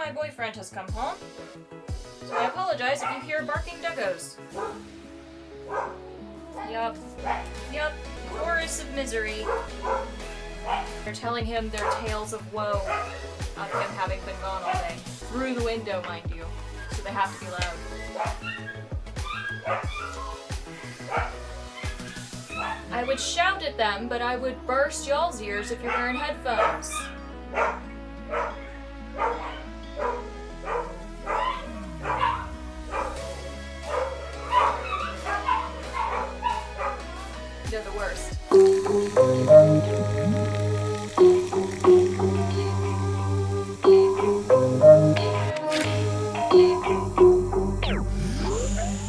my boyfriend has come home. So I apologize if you hear barking doggos. Yup. Chorus of misery. They're telling him their tales of woe of him having been gone all day. Through the window, mind you. So they have to be loud. I would shout at them, but I would burst y'all's ears if you're wearing headphones. They're the worst.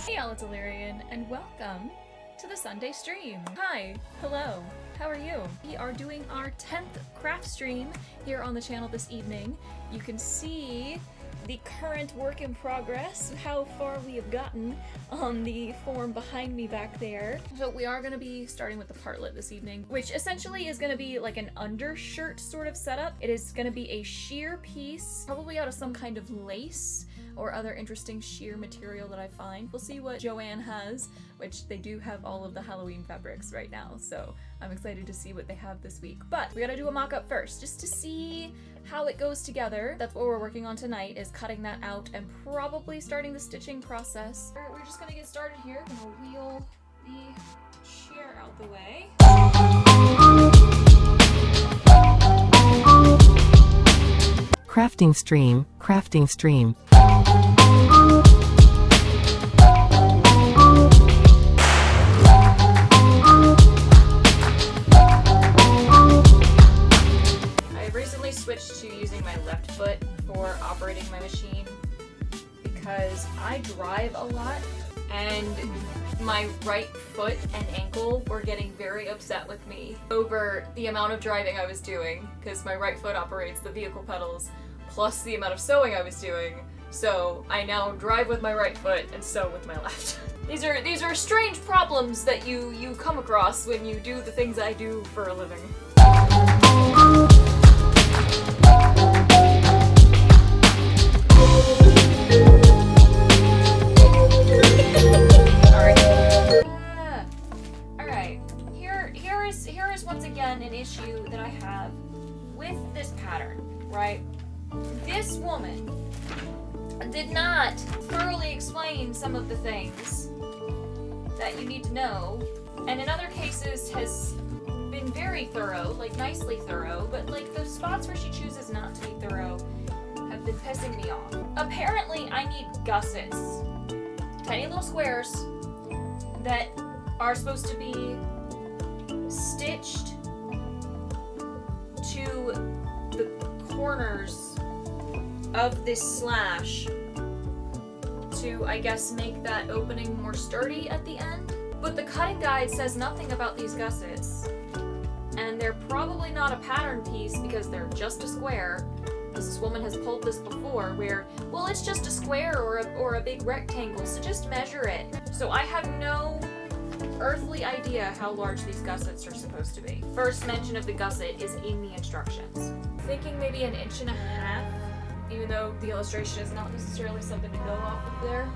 Hey y'all, it's Alirien, and welcome to the Sunday stream. Hi, hello, how are you? We are doing our 10th craft stream here on the channel this evening. You can see the current work in progress, how far we have gotten on the form behind me back there. So we are going to be starting with the partlet this evening, which essentially is going to be like an undershirt sort of setup. It is going to be a sheer piece, probably out of some kind of lace or other interesting sheer material that I find. We'll see what Joanne has, which they do have all of the Halloween fabrics right now, so I'm excited to see what they have this week. But we gotta do a mock-up first, just to see how it goes together. That's what we're working on tonight, is cutting that out and probably starting the stitching process. We're just gonna get started here. I'm gonna wheel the chair out the way. Crafting stream, crafting stream. I recently switched to using my left foot for operating my machine because I drive a lot and my right foot and ankle were getting very upset with me over the amount of driving I was doing, because my right foot operates the vehicle pedals plus the amount of sewing I was doing. So I now drive with my right foot and sew with my left. These are strange problems that you come across when you do the things I do for a living. Here is once again an issue that I have with this pattern, right? This woman did not thoroughly explain some of the things that you need to know, and in other cases has been very thorough, like nicely thorough, but like the spots where she chooses not to be thorough have been pissing me off. Apparently I need gussets, tiny little squares that are supposed to be stitched to the corners of this slash to, I guess, make that opening more sturdy at the end. But the cutting guide says nothing about these gussets, and they're probably not a pattern piece because they're just a square. This woman has pulled this before where, well, it's just a square or a big rectangle, so just measure it. So I have no earthly idea how large these gussets are supposed to be. First mention of the gusset is in the instructions. Thinking maybe 1.5 inches, even though the illustration is not necessarily something to go off of there.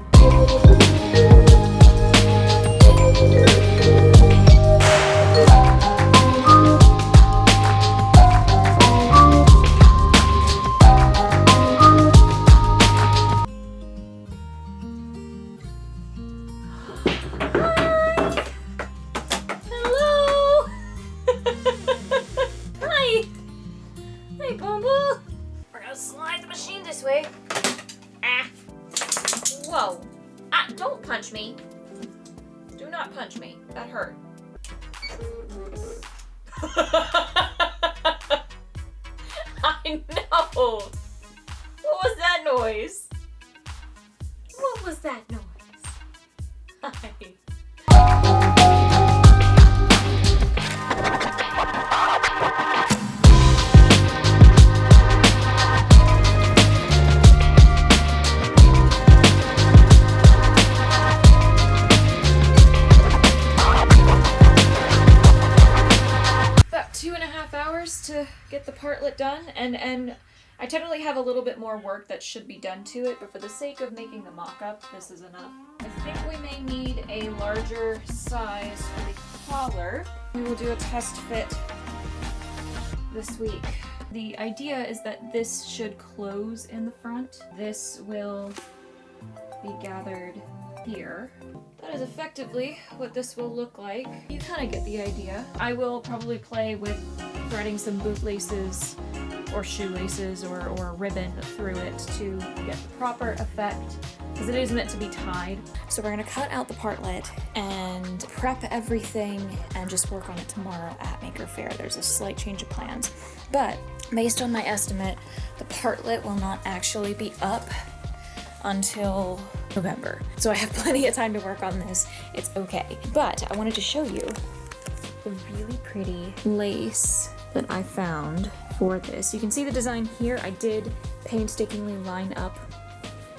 Whoa. Don't punch me. Do not punch me. That hurt. I know. What was that noise? What was that noise? Hi. To get the partlet done, and I totally have a little bit more work that should be done to it, but for the sake of making the mock-up, this is enough. I think we may need a larger size for the collar. We will do a test fit this week. The idea is that this should close in the front. This will be gathered here. That is effectively what this will look like. You kind of get the idea. I will probably play with threading some bootlaces or shoelaces or ribbon through it to get the proper effect, because it is meant to be tied. So we're gonna cut out the partlet and prep everything and just work on it tomorrow at Maker Faire. There's a slight change of plans, but based on my estimate, the partlet will not actually be up until November. So I have plenty of time to work on this. It's okay. But I wanted to show you the really pretty lace that I found for this. You can see the design here. I did painstakingly line up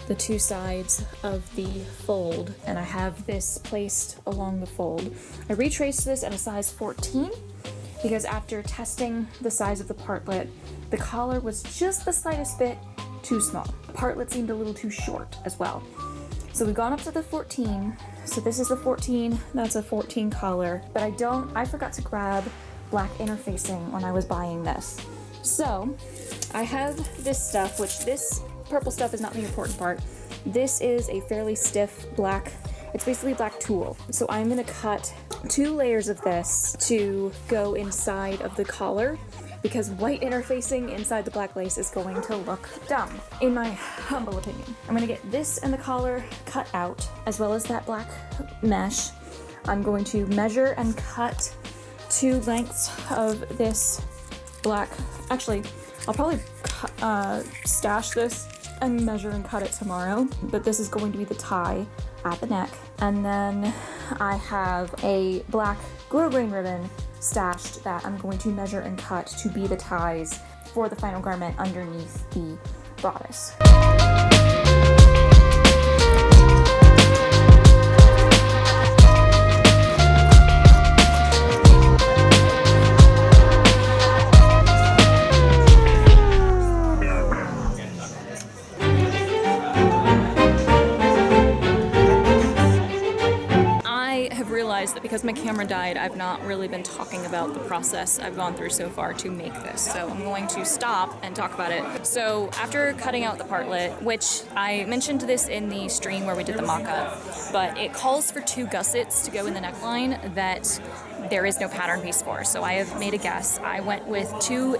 the two sides of the fold, and I have this placed along the fold. I retraced this at a size 14 because after testing the size of the partlet, the collar was just the slightest bit too small. The partlet seemed a little too short as well. So we've gone up to the 14. So this is the 14, that's a 14 collar, but I forgot to grab black interfacing when I was buying this. So I have this stuff, which this purple stuff is not the important part. This is a fairly stiff black, it's basically black tulle. So I'm gonna cut 2 layers of this to go inside of the collar, because white interfacing inside the black lace is going to look dumb, in my humble opinion. I'm gonna get this and the collar cut out, as well as that black mesh. I'm going to measure and cut 2 lengths of this black. Actually, I'll probably stash this and measure and cut it tomorrow, but this is going to be the tie at the neck. And then I have a black grosgrain ribbon stashed that I'm going to measure and cut to be the ties for the final garment underneath the bodice. That because my camera died, I've not really been talking about the process I've gone through so far to make this. So I'm going to stop and talk about it. So after cutting out the partlet, which I mentioned this in the stream where we did the mock-up, but it calls for 2 gussets to go in the neckline that there is no pattern piece for. So I have made a guess. I went with 2"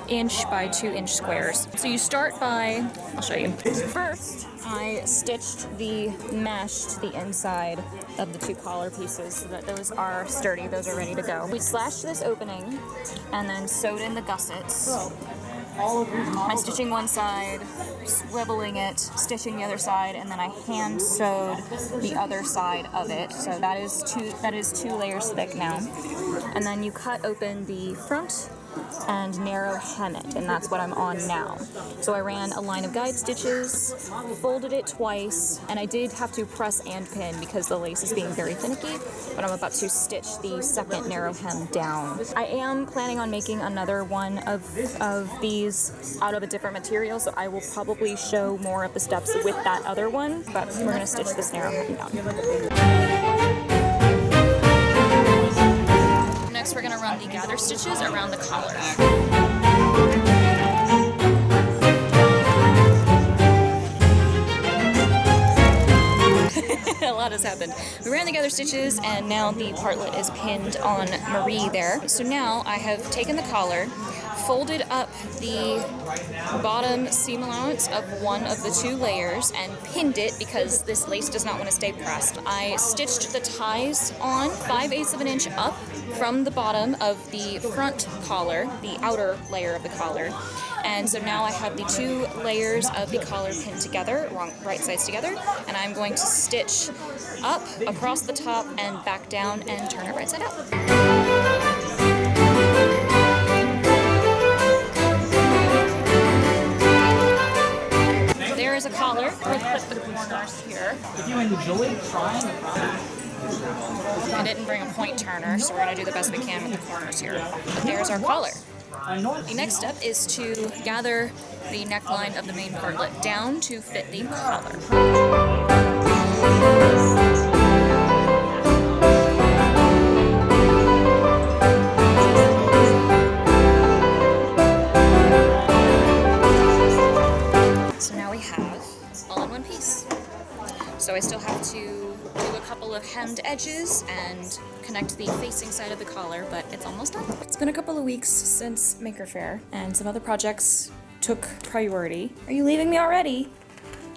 by 2" squares. So you start by, I'll show you. First, I stitched the mesh to the inside of the 2 collar pieces so that those are sturdy, those are ready to go. We slashed this opening and then sewed in the gussets. I'm stitching one side, swiveling it, stitching the other side, and then I hand sewed the other side of it. So that is 2 layers thick now. And then you cut open the front and narrow hem it, and that's what I'm on now. So I ran a line of guide stitches, folded it twice, and I did have to press and pin because the lace is being very finicky, but I'm about to stitch the second narrow hem down. I am planning on making another one of these out of a different material, so I will probably show more of the steps with that other one, but we're going to stitch this narrow hem down. Next, we're going to run the gather stitches around the collar. A lot has happened. We ran the gather stitches, and now the partlet is pinned on Marie there. So now I have taken the collar, folded up the bottom seam allowance of one of the 2 layers and pinned it because this lace does not want to stay pressed. I stitched the ties on 5/8 of an inch up from the bottom of the front collar, the outer layer of the collar. And so now I have the 2 layers of the collar pinned together, right sides together, and I'm going to stitch up across the top and back down and turn it right side out. There is a collar. We'll clip the corners here. If you enjoy trying the product, I didn't bring a point turner, so we're going to do the best we can with the corners here. But there's our collar. The next step is to gather the neckline of the main partlet down to fit the collar. So now we have all in one piece. So I still have to do a couple of hemmed edges and connect the facing side of the collar, but it's almost done. It's been a couple of weeks since Maker Faire, and some other projects took priority. Are you leaving me already?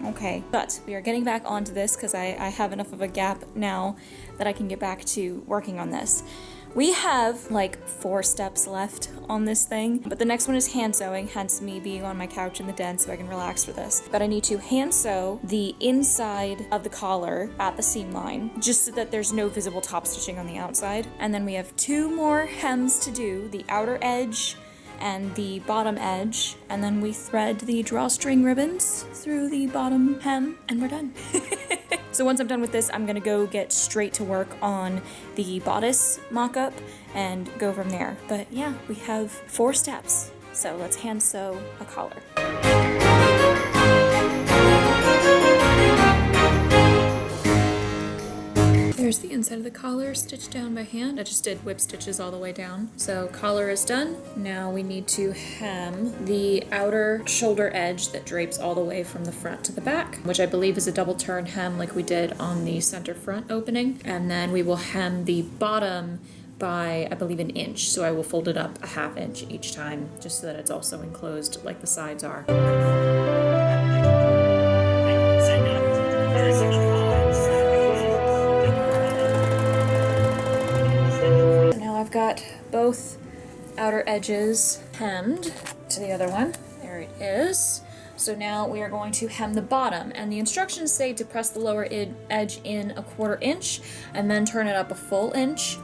Okay, but we are getting back onto this because I have enough of a gap now that I can get back to working on this. We have like 4 steps left on this thing, but the next one is hand sewing, hence me being on my couch in the den so I can relax for this. But I need to hand sew the inside of the collar at the seam line, just so that there's no visible top stitching on the outside. And then we have 2 more hems to do, the outer edge and the bottom edge, and then we thread the drawstring ribbons through the bottom hem, and we're done. So once I'm done with this, I'm gonna go get straight to work on the bodice mock-up and go from there. But yeah, we have 4 steps, so let's hand sew a collar. There's the inside of the collar stitched down by hand. I just did whip stitches all the way down. So collar is done. Now we need to hem the outer shoulder edge that drapes all the way from the front to the back, which I believe is a double turn hem like we did on the center front opening. And then we will hem the bottom by, I believe, 1 inch. So I will fold it up a 1/2 inch each time, just so that it's also enclosed like the sides are. I've got both outer edges hemmed to the other one. There it is. So now we are going to hem the bottom, and the instructions say to press the lower edge in a 1/4 inch and then turn it up a full inch.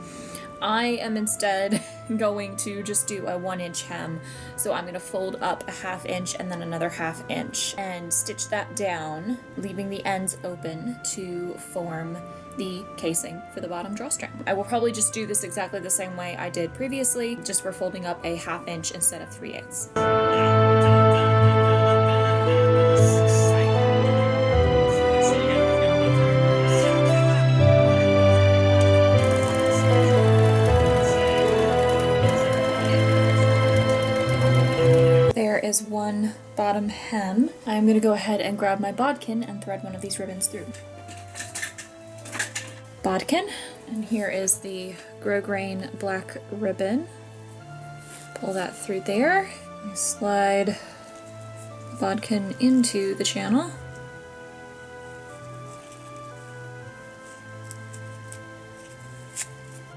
I am instead going to just do a 1 inch hem. So I'm going to fold up a 1/2 inch and then another 1/2 inch and stitch that down, leaving the ends open to form the casing for the bottom drawstring. I will probably just do this exactly the same way I did previously, just we're folding up a 1/2 inch instead of 3/8. There is one bottom hem. I'm gonna go ahead and grab my bodkin and thread one of these ribbons through. Bodkin, and here is the grosgrain black ribbon. Pull that through there. Slide the bodkin into the channel.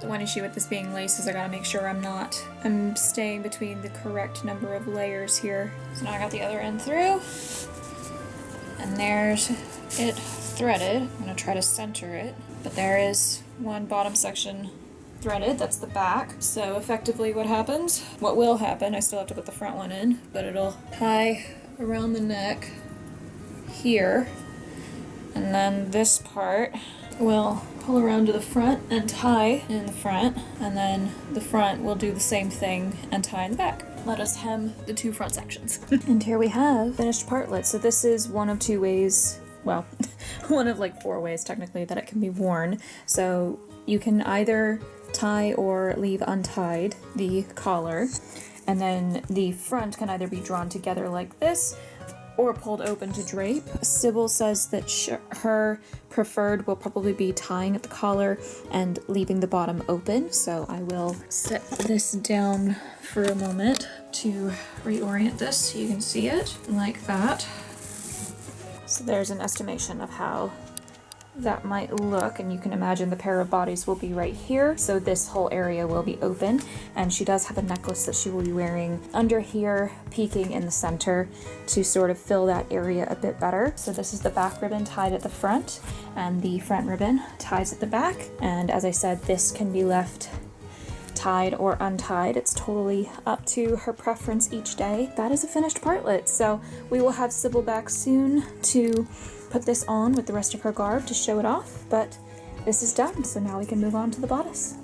The one issue with this being lace is I gotta make sure I'm staying between the correct number of layers here. So now I got the other end through, and there's it threaded. I'm gonna try to center it, but there is one bottom section threaded, that's the back. So effectively what will happen, I still have to put the front one in, but it'll tie around the neck here, and then this part will pull around to the front and tie in the front, and then the front will do the same thing and tie in the back. Let us hem the 2 front sections. And here we have finished partlet. So this is one of 2 ways, well, one of like 4 ways technically that it can be worn. So you can either tie or leave untied the collar, and then the front can either be drawn together like this or pulled open to drape. Sybil says that her preferred will probably be tying at the collar and leaving the bottom open, so I will set this down for a moment to reorient this so you can see it like that. So there's an estimation of how that might look, and you can imagine the pair of bodies will be right here, so this whole area will be open, and she does have a necklace that she will be wearing under here, peeking in the center to sort of fill that area a bit better. So this is the back ribbon tied at the front, and the front ribbon ties at the back, and as I said, this can be left tied or untied. It's totally up to her preference each day. That is a finished partlet, so we will have Sybil back soon to put this on with the rest of her garb to show it off, but this is done, so now we can move on to the bodice.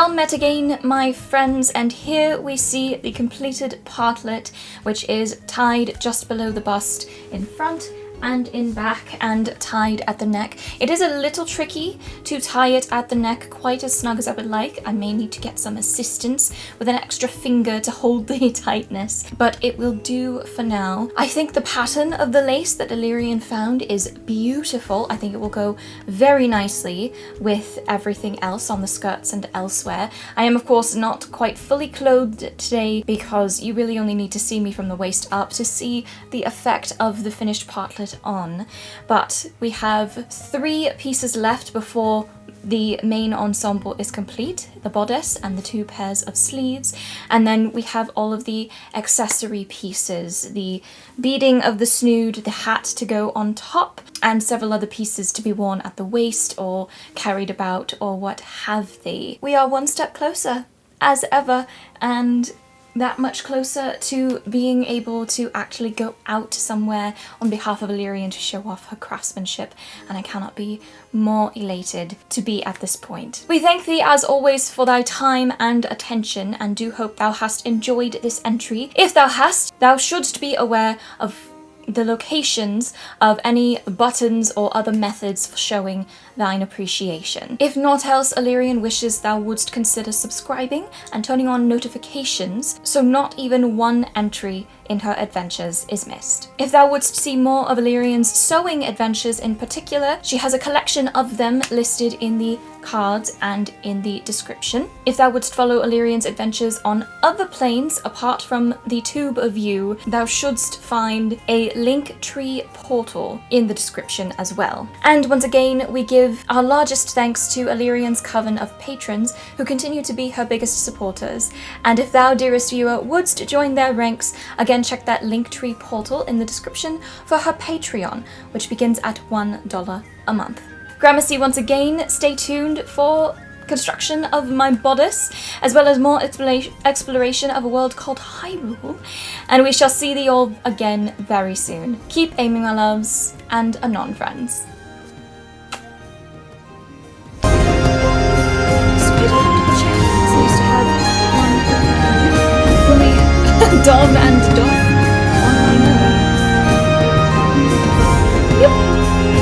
Well met again, my friends, and here we see the completed partlet, which is tied just below the bust in front and in back and tied at the neck. It is a little tricky to tie it at the neck quite as snug as I would like. I may need to get some assistance with an extra finger to hold the tightness, but it will do for now. I think the pattern of the lace that Alirien found is beautiful. I think it will go very nicely with everything else on the skirts and elsewhere. I am of course not quite fully clothed today because you really only need to see me from the waist up to see the effect of the finished partlet on, but we have 3 pieces left before the main ensemble is complete, the bodice and the 2 pairs of sleeves, and then we have all of the accessory pieces, the beading of the snood, the hat to go on top, and several other pieces to be worn at the waist or carried about or what have they. We are one step closer as ever, and that much closer to being able to actually go out somewhere on behalf of Alirien to show off her craftsmanship, and I cannot be more elated to be at this point. We thank thee as always for thy time and attention, and do hope thou hast enjoyed this entry. If thou hast, thou shouldst be aware of the locations of any buttons or other methods for showing thine appreciation. If naught else Alirien wishes thou wouldst consider subscribing and turning on notifications so not even one entry in her adventures is missed. If thou wouldst see more of Alirien's sewing adventures in particular, she has a collection of them listed in the cards and in the description. If thou wouldst follow Alirien's adventures on other planes apart from the Tube of You, thou shouldst find a Linktree portal in the description as well. And once again, we give our largest thanks to Alirien's coven of patrons who continue to be her biggest supporters. And if thou, dearest viewer, wouldst join their ranks, again check that Linktree portal in the description for her Patreon, which begins at $1 a month. Gramercy, once again, stay tuned for construction of my bodice, as well as more exploration of a world called Hyrule, and we shall see thee all again very soon. Keep aiming, my loves, and anon, friends. Dom and Dom.